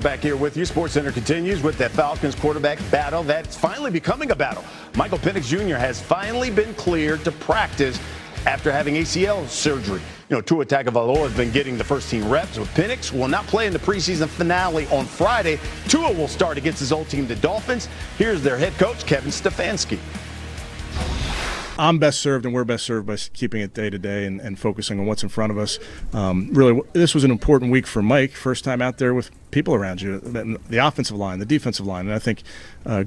back here with you. SportsCenter continues with that Falcons quarterback battle that's finally becoming a battle. Michael Penix Jr. has finally been cleared to practice after having ACL surgery. Tua Tagovailoa has been getting the first-team reps, with Penix will not play in the preseason finale on Friday. Tua will start against his old team, the Dolphins. Here's their head coach, Kevin Stefanski. I'm best served, and we're best served by keeping it day to day and focusing on what's in front of us. Really, this was an important week for Mike. First time out there with people around you, the offensive line, the defensive line. And I think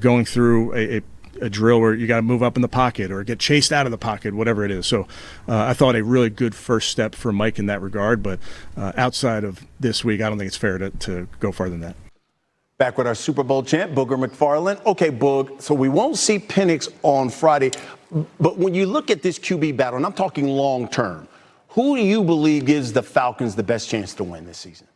going through a drill where you got to move up in the pocket or get chased out of the pocket, whatever it is. So I thought a really good first step for Mike in that regard. But outside of this week, I don't think it's fair to go farther than that. Back with our Super Bowl champ, Booger McFarland. Okay, Boog, so we won't see Penix on Friday. But when you look at this QB battle, and I'm talking long term, who do you believe gives the Falcons the best chance to win this season?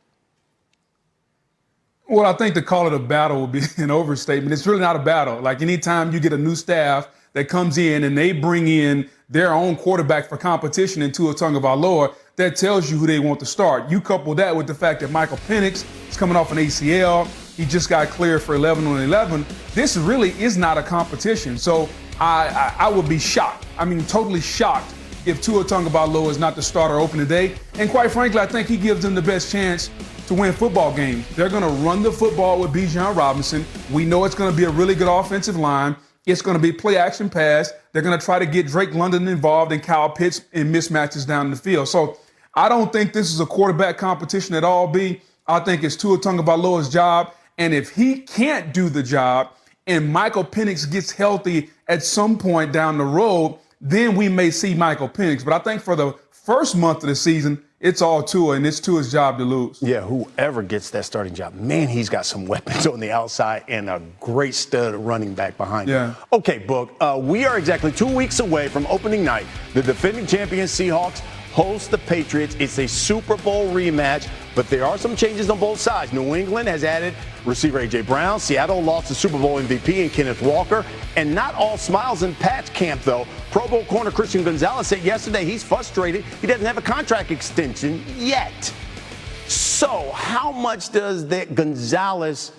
Well, I think to call it a battle would be an overstatement. It's really not a battle. Like anytime you get a new staff that comes in and they bring in their own quarterback for competition in Tua Tagovailoa, that tells you who they want to start. You couple that with the fact that Michael Penix is coming off an ACL. He just got cleared for 11 on 11. This really is not a competition. So I would be shocked. I mean, totally shocked if Tua Tagovailoa is not the starter opening day. And quite frankly, I think he gives them the best chance to win football games. They're going to run the football with Bijan Robinson. We know it's going to be a really good offensive line. It's going to be play action pass. They're going to try to get Drake London involved and Kyle Pitts in mismatches down the field. So I don't think this is a quarterback competition at all, B. I think it's Tua Tagovailoa's job. And if he can't do the job and Michael Penix gets healthy at some point down the road, then we may see Michael Penix. But I think for the first month of the season, it's all Tua, and it's Tua's job to lose. Yeah, whoever gets that starting job, man, he's got some weapons on the outside and a great stud running back behind him. Okay, Book, we are exactly 2 weeks away from opening night. The defending champion Seahawks host the Patriots. It's a Super Bowl rematch, but there are some changes on both sides. New England has added receiver A.J. Brown. Seattle lost the Super Bowl MVP in Kenneth Walker. And not all smiles in Pat's camp, though. Pro Bowl corner Christian Gonzalez said yesterday he's frustrated. He doesn't have a contract extension yet. So how much does that Gonzalez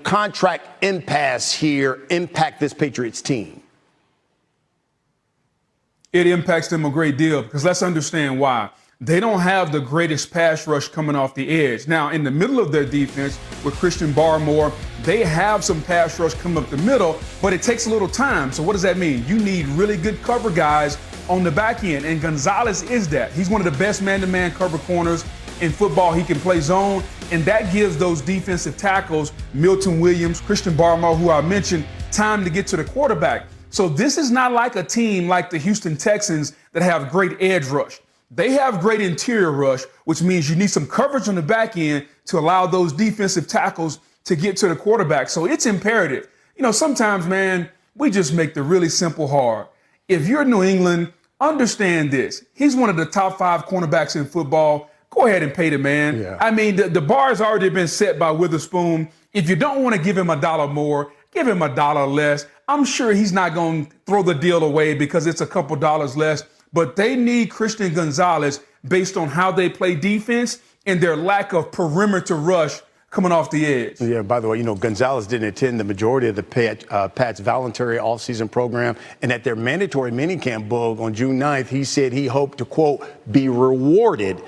contract impasse here impact this Patriots team? It impacts them a great deal because let's understand why. They don't have the greatest pass rush coming off the edge. Now, in the middle of their defense with Christian Barmore, they have some pass rush coming up the middle, but it takes a little time. So what does that mean? You need really good cover guys on the back end, and Gonzalez is that. He's one of the best man-to-man cover corners in football. He can play zone, and that gives those defensive tackles, Milton Williams, Christian Barmore, who I mentioned, time to get to the quarterback. So this is not like a team like the Houston Texans that have great edge rush. They have great interior rush, which means you need some coverage on the back end to allow those defensive tackles to get to the quarterback. So it's imperative. Sometimes, man, we just make the really simple hard. If you're New England, understand this. He's one of the top 5 cornerbacks in football. Go ahead and pay the man. Yeah. I mean, the bar has already been set by Witherspoon. If you don't want to give him $1 more, give him $1 less. I'm sure he's not going to throw the deal away because it's a couple dollars less. But they need Christian Gonzalez based on how they play defense and their lack of perimeter rush coming off the edge. Yeah, by the way, Gonzalez didn't attend the majority of the Pat's voluntary offseason program. And at their mandatory minicamp, Boog, on June 9th, he said he hoped to, quote, be rewarded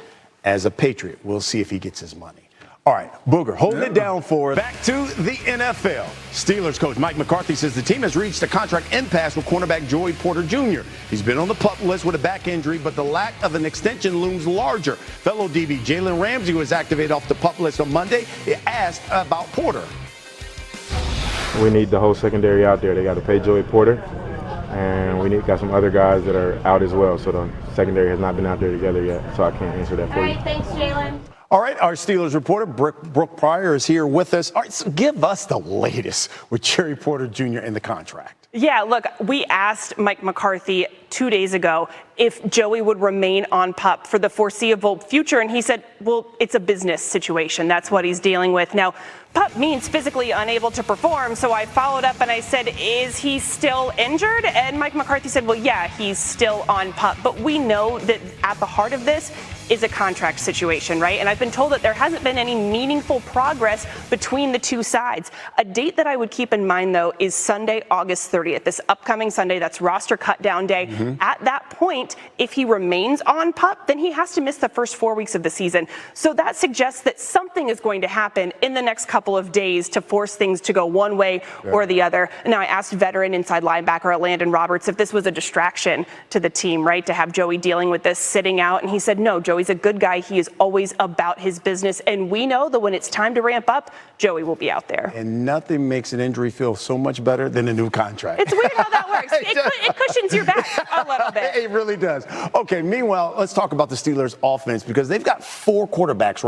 as a Patriot. We'll see if he gets his money. All right, Booger, holding it down for us. Back to the NFL. Steelers coach Mike McCarthy says the team has reached a contract impasse with cornerback Joey Porter Jr. He's been on the PUP list with a back injury, but the lack of an extension looms larger. Fellow DB Jalen Ramsey was activated off the PUP list on Monday. He asked about Porter. We need the whole secondary out there. They got to pay Joey Porter, and we got some other guys that are out as well. So the secondary has not been out there together yet, so I can't answer that for you. All right, thanks, Jalen. All right, our Steelers reporter, Brooke Pryor, is here with us. All right, so give us the latest with Joey Porter Jr. in the contract. Yeah, look, we asked Mike McCarthy 2 days ago if Joey would remain on PUP for the foreseeable future, and he said, well, it's a business situation. That's what he's dealing with. Now, PUP means physically unable to perform, so I followed up and I said, is he still injured? And Mike McCarthy said, well, yeah, he's still on PUP. But we know that at the heart of this is a contract situation, right? And I've been told that there hasn't been any meaningful progress between the two sides. A date that I would keep in mind, though, is Sunday, August 30th. This upcoming Sunday, that's roster cut down day. At that point, if he remains on PUP, then he has to miss the first 4 weeks of the season. So that suggests that something is going to happen in the next couple of days to force things to go one way or the other. Now, I asked veteran inside linebacker Landon Roberts if this was a distraction to the team, right, to have Joey dealing with this, sitting out. And he said, no, Joey's a good guy. He is always about his business. And we know that when it's time to ramp up, Joey will be out there. And nothing makes an injury feel so much better than a new contract. It's weird how that works. It cushions your back a little bit. It really does. Okay, meanwhile, let's talk about the Steelers' offense because they've got 4 quarterbacks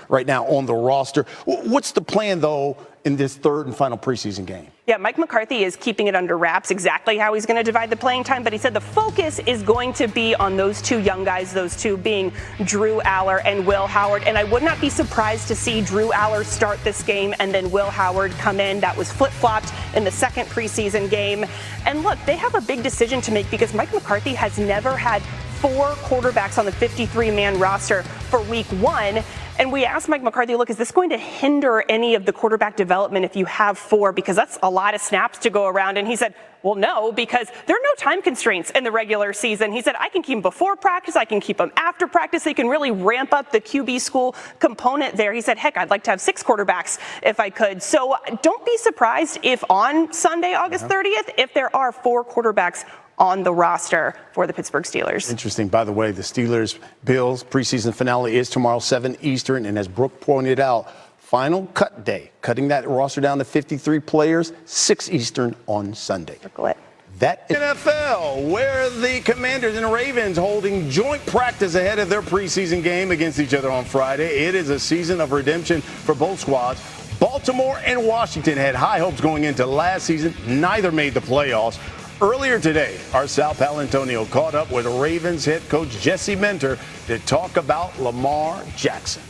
right now on the roster. What's the plan, though, in this third and final preseason game? Yeah, Mike McCarthy is keeping it under wraps exactly how he's going to divide the playing time, but he said the focus is going to be on those 2 young guys, those 2 being Drew Aller and Will Howard. And I would not be surprised to see Drew Aller start this game and then Will Howard come in. That was flip-flopped in the second preseason game. And look, they have a big decision to make because Mike McCarthy has never had 4 quarterbacks on the 53-man roster for week 1. And we asked Mike McCarthy, look, is this going to hinder any of the quarterback development if you have 4? Because that's a lot of snaps to go around. And he said, well, no, because there are no time constraints in the regular season. He said, I can keep them before practice. I can keep them after practice. They can really ramp up the QB school component there. He said, heck, I'd like to have 6 quarterbacks if I could. So don't be surprised if on Sunday, August 30th, if there are 4 quarterbacks on the roster for the Pittsburgh Steelers. Interesting. By the way, the Steelers-Bills preseason finale is tomorrow, 7 Eastern. And as Brooke pointed out, final cut day, cutting that roster down to 53 players, 6 Eastern on Sunday. Circle it. That is NFL, where the Commanders and Ravens holding joint practice ahead of their preseason game against each other on Friday. It is a season of redemption for both squads. Baltimore and Washington had high hopes going into last season. Neither made the playoffs. Earlier today, our Sal Paolantonio caught up with Ravens head coach Jesse Minter to talk about Lamar Jackson.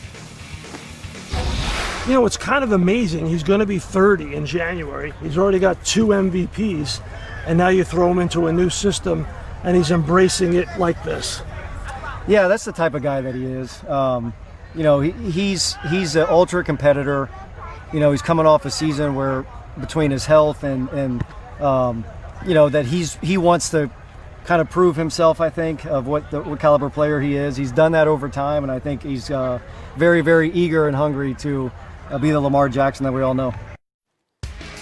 You know, it's kind of amazing. He's going to be 30 in January. He's already got 2 MVPs, and now you throw him into a new system, and he's embracing it like this. Yeah, that's the type of guy that he is. You know, he's an ultra competitor. You know, he's coming off a season where between his health and you know, that he wants to kind of prove himself, I think, of what caliber player he is. He's done that over time, and I think he's very, very eager and hungry to be the Lamar Jackson that we all know.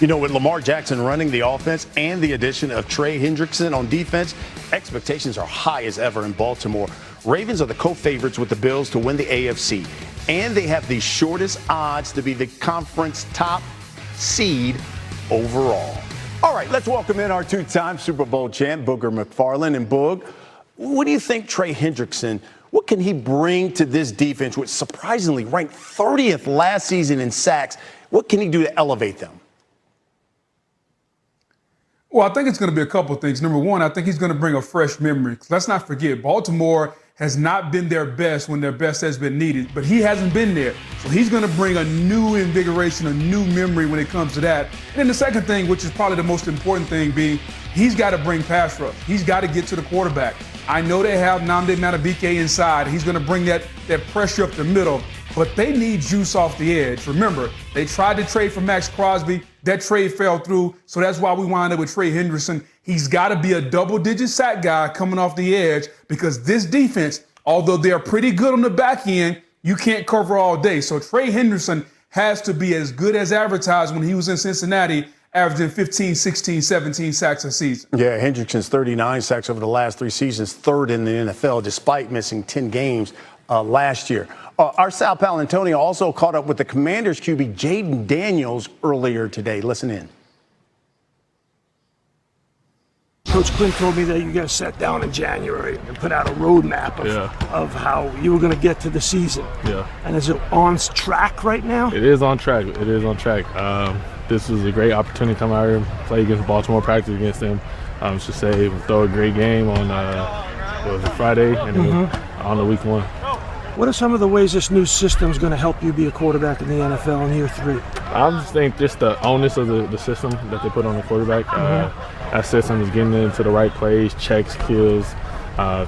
You know, with Lamar Jackson running the offense and the addition of Trey Hendrickson on defense, expectations are high as ever in Baltimore. Ravens are the co-favorites with the Bills to win the AFC, and they have the shortest odds to be the conference top seed overall. All right, let's welcome in our 2-time Super Bowl champ, Booger McFarland. And Boog, what do you think Trey Hendrickson, what can he bring to this defense, which surprisingly ranked 30th last season in sacks? What can he do to elevate them? Well, I think it's going to be a couple of things. Number one, I think he's going to bring a fresh memory. Let's not forget, Baltimore has not been their best when their best has been needed, but he hasn't been there. So he's going to bring a new invigoration, a new memory when it comes to that. And then the second thing, which is probably the most important thing, being he's got to bring pass rush. He's got to get to the quarterback. I know they have Nnamdi Madubuike inside. He's going to bring that pressure up the middle, but they need juice off the edge. Remember, they tried to trade for Max Crosby. That trade fell through, so that's why we wound up with Trey Hendrickson. He's got to be a double-digit sack guy coming off the edge because this defense, although they're pretty good on the back end, you can't cover all day. So Trey Hendrickson has to be as good as advertised when he was in Cincinnati, averaging 15, 16, 17 sacks a season. Yeah, Hendrickson's 39 sacks over the last 3 seasons, third in the NFL, despite missing 10 games last year. Our Sal Paolantonio also caught up with the Commanders QB Jaden Daniels earlier today. Listen in. Coach Quinn told me that you guys sat down in January and put out a roadmap of how you were going to get to the season. Yeah. And is it on track right now? It is on track. It is on track. This was a great opportunity to come out here and play against Baltimore, practice against them. Should say throw a great game on Friday and on the week 1. What are some of the ways this new system is going to help you be a quarterback in the NFL in year 3? I just think just the onus of the system that they put on the quarterback. That system is getting into the right plays, checks, kills,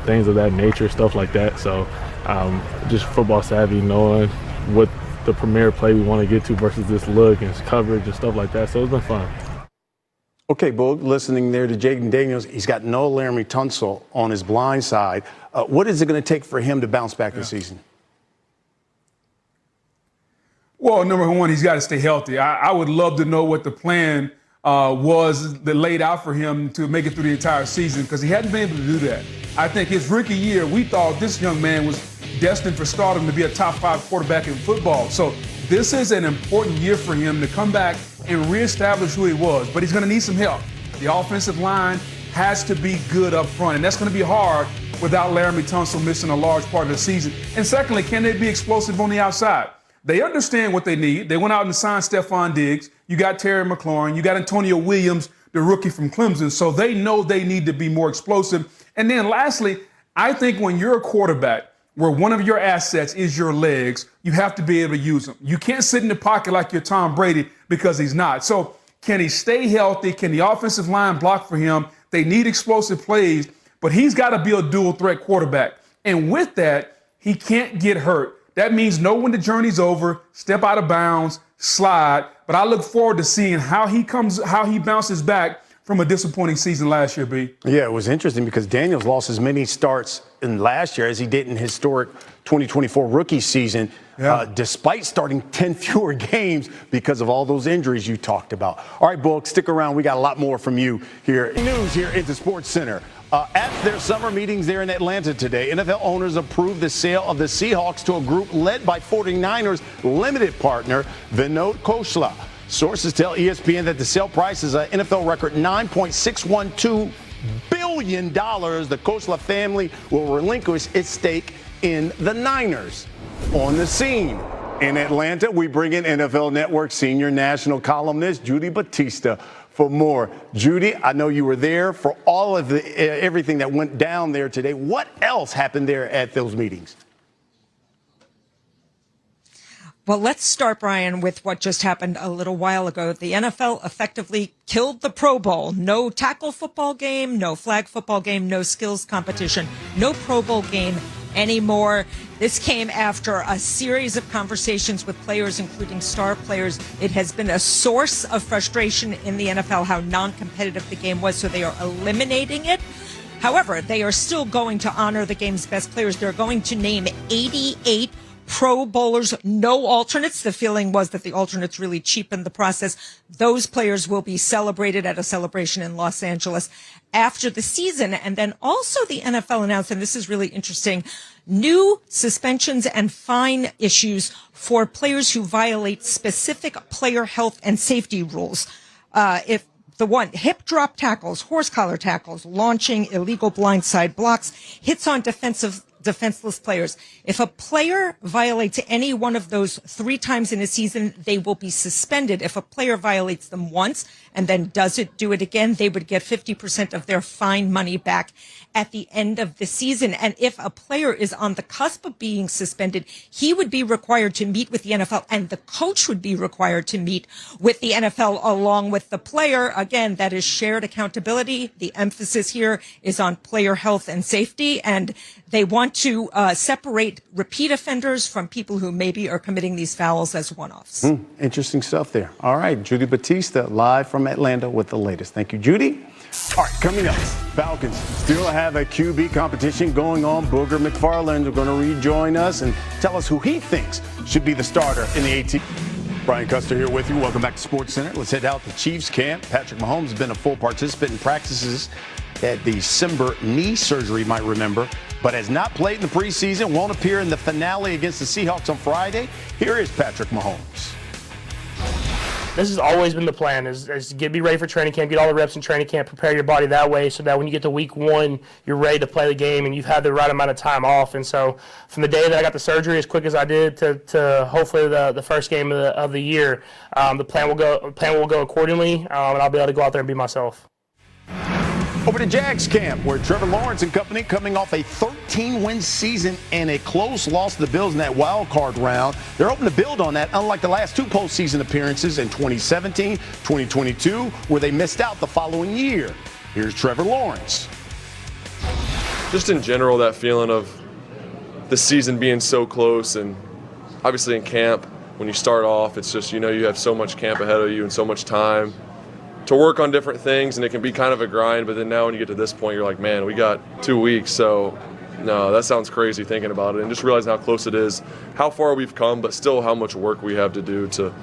things of that nature, stuff like that. So just football savvy, knowing what the premier play we want to get to versus this look and coverage and stuff like that. So it's been fun. Okay, Boog, listening there to Jaden Daniels, he's got no Laramie Tunsil on his blind side. What is it going to take for him to bounce back this season? Well, number one, he's got to stay healthy. I would love to know what the plan was that laid out for him to make it through the entire season, because he hadn't been able to do that. I think his rookie year, we thought this young man was destined for stardom to be a top 5 quarterback in football. So this is an important year for him to come back and reestablish who he was. But he's going to need some help. The offensive line has to be good up front, and that's going to be hard without Laramie Tunsil missing a large part of the season. And secondly, can they be explosive on the outside? They understand what they need. They went out and signed Stephon Diggs. You got Terry McLaurin. You got Antonio Williams, the rookie from Clemson. So they know they need to be more explosive. And then lastly, I think when you're a quarterback where one of your assets is your legs, you have to be able to use them. You can't sit in the pocket like you're Tom Brady, because he's not. So can he stay healthy? Can the offensive line block for him? They need explosive plays, but he's got to be a dual threat quarterback. And with that, he can't get hurt. That means know when the journey's over, step out of bounds, slide. But I look forward to seeing how he bounces back from a disappointing season last year, B. Yeah, it was interesting because Daniels lost as many starts in last year as he did in historic 2024 rookie season, despite starting 10 fewer games because of all those injuries you talked about. All right, Bulk, stick around. We got a lot more from you here. News here at the Sports Center. At their summer meetings there in Atlanta today, NFL owners approved the sale of the Seahawks to a group led by 49ers limited partner Vinod Khosla. Sources tell ESPN that the sale price is an NFL record $9.612 billion. The Khosla family will relinquish its stake in the Niners. On the scene in Atlanta, we bring in NFL Network senior national columnist Judy Batista for more. Judy, I know you were there for all of everything that went down there today. What else happened there at those meetings? Well, let's start, Brian, with what just happened a little while ago. The NFL effectively killed the Pro Bowl. No tackle football game, no flag football game, no skills competition, no Pro Bowl game anymore. This came after a series of conversations with players, including star players. It has been a source of frustration in the NFL how non-competitive the game was, so they are eliminating it. However, they are still going to honor the game's best players. They're going to name 88 Pro Bowlers, no alternates. The feeling was that the alternates really cheapened the process. Those players will be celebrated at a celebration in Los Angeles after the season. And then also the NFL announced, and this is really interesting, new suspensions and fine issues for players who violate specific player health and safety rules. If the one, hip drop tackles, horse collar tackles, launching illegal blindside blocks, hits on defenseless players. If a player violates any one of those 3 times in a season, they will be suspended. If a player violates them once and then do it again, they would get 50% of their fine money back at the end of the season. And if a player is on the cusp of being suspended, he would be required to meet with the NFL, and the coach would be required to meet with the NFL along with the player. Again, that is shared accountability. The emphasis here is on player health and safety, and they want to separate repeat offenders from people who maybe are committing these fouls as one-offs. Interesting stuff there. All right, Judy Batista live from Atlanta with the latest. Thank you, Judy. All right, coming up, Falcons still have a QB competition going on. Booger McFarland is going to rejoin us and tell us who he thinks should be the starter in the 18. Brian Custer here with you. Welcome back to Sports Center. Let's head out to Chiefs camp. Patrick Mahomes has been a full participant in practices at the December knee surgery, you might remember, but has not played in the preseason, won't appear in the finale against the Seahawks on Friday. Here is Patrick Mahomes. This has always been the plan, is to be ready for training camp, get all the reps in training camp, prepare your body that way so that when you get to week 1, you're ready to play the game and you've had the right amount of time off. And so from the day that I got the surgery as quick as I did to hopefully the first game of the year, the plan will go accordingly, and I'll be able to go out there and be myself. Over to Jags camp, where Trevor Lawrence and company coming off a 13-win season and a close loss to the Bills in that wild card round. They're hoping to build on that, unlike the last 2 postseason appearances in 2017, 2022, where they missed out the following year. Here's Trevor Lawrence. Just in general, that feeling of the season being so close, and obviously in camp, when you start off, it's just, you know, you have so much camp ahead of you and so much time to work on different things, and it can be kind of a grind. But then now when you get to this point, you're like, man, we got 2 weeks. So no, that sounds crazy thinking about it, and just realizing how close it is, how far we've come, but still how much work we have to do to